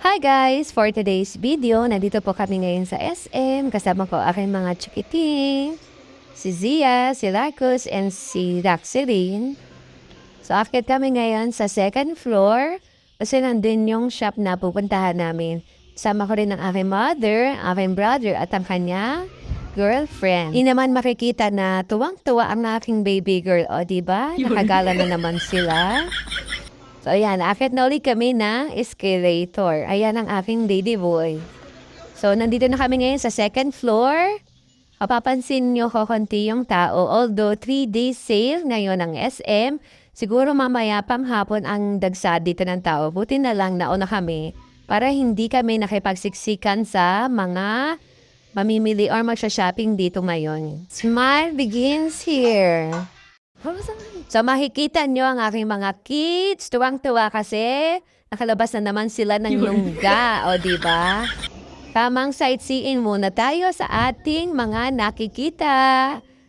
Hi guys! For today's video, nandito po kami ngayon sa SM. Kasama ko aking mga chikiting, si Zia, si Larcos, and si Daxeline. So, akit kami ngayon sa second floor kasi nandun yung shop na pupuntahan namin. Sama ko rin ang aking mother, aking brother, at ang kanya girlfriend. Hindi naman makikita na tuwang-tuwa ang aking baby girl. O, diba? Nakagala na naman sila. So, ayan, akit na ulit kami ng escalator. Ayan ang aking lady boy. So, nandito na kami ngayon sa second floor. Mapapansin nyo ko konti yung tao. Although 3 days sale ngayon ng SM, siguro mamaya pang hapon ang dagsad dito ng tao. Buti na lang nauna kami para hindi kami nakipagsiksikan sa mga mamimili or magsha-shopping dito ngayon. Smile begins here. So makikita nyo ang aking mga kids. Tuwang-tuwa kasi nakalabas na naman sila ng lungga. O diba? Tamang sightseeing muna tayo sa ating mga nakikita.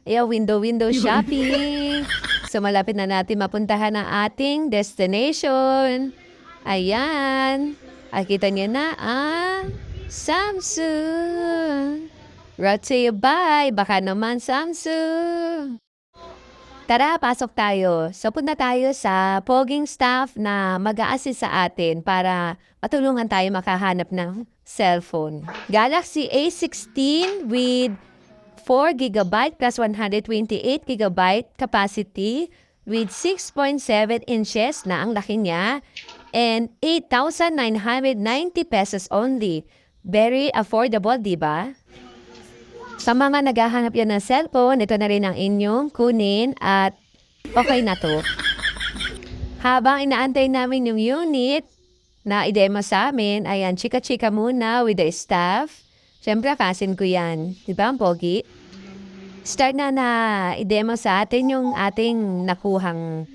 Window shopping. So malapit na natin mapuntahan ang ating destination. Ayan. Nakita nyo na ang Samsung. Brought to you by baka naman Samsung. Tara, pasok tayo. So, punta tayo sa poging staff na mag-a-assist sa atin para matulungan tayo makahanap ng cellphone. Galaxy A16 with 4GB plus 128GB capacity with 6.7 inches na ang laki niya and 8,990 pesos only. Very affordable, diba? Sa mga naghahanap yan ng cellphone, ito na rin ang inyong kunin at okay na to. Habang inaantay namin yung unit na i-demo sa amin, ayan, chika-chika muna with the staff. Siyempre, kasin ko yan. Diba ang pogi? Start na i-demo sa atin yung ating nakuhang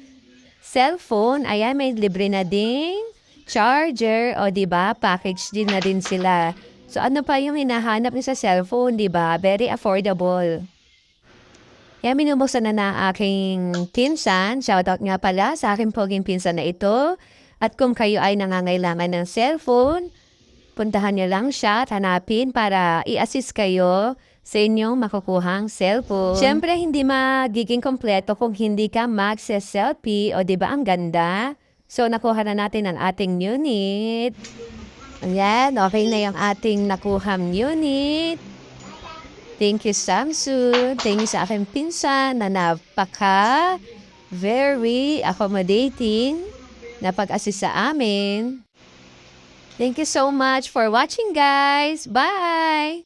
cellphone. Ayan, may libre na ding charger. O diba, package din na din sila. So, ano pa yung hinahanap niyo sa cellphone, di ba? Very affordable. Yan, minubuksan na aking pinsan. Shoutout nga pala sa aking poging pinsan na ito. At kung kayo ay nangangailangan ng cellphone, puntahan niyo lang siya at hanapin para i-assist kayo sa inyong makukuhang cellphone. Siyempre, hindi magiging kompleto kung hindi ka mag-selfie. O, di ba ang ganda? So, nakuha na natin ang ating unit. Ayan, okay na yung ating nakuhang unit. Thank you, Samsung. Thank you sa aking pinsan na very accommodating na pag-assist sa amin. Thank you so much for watching, guys. Bye!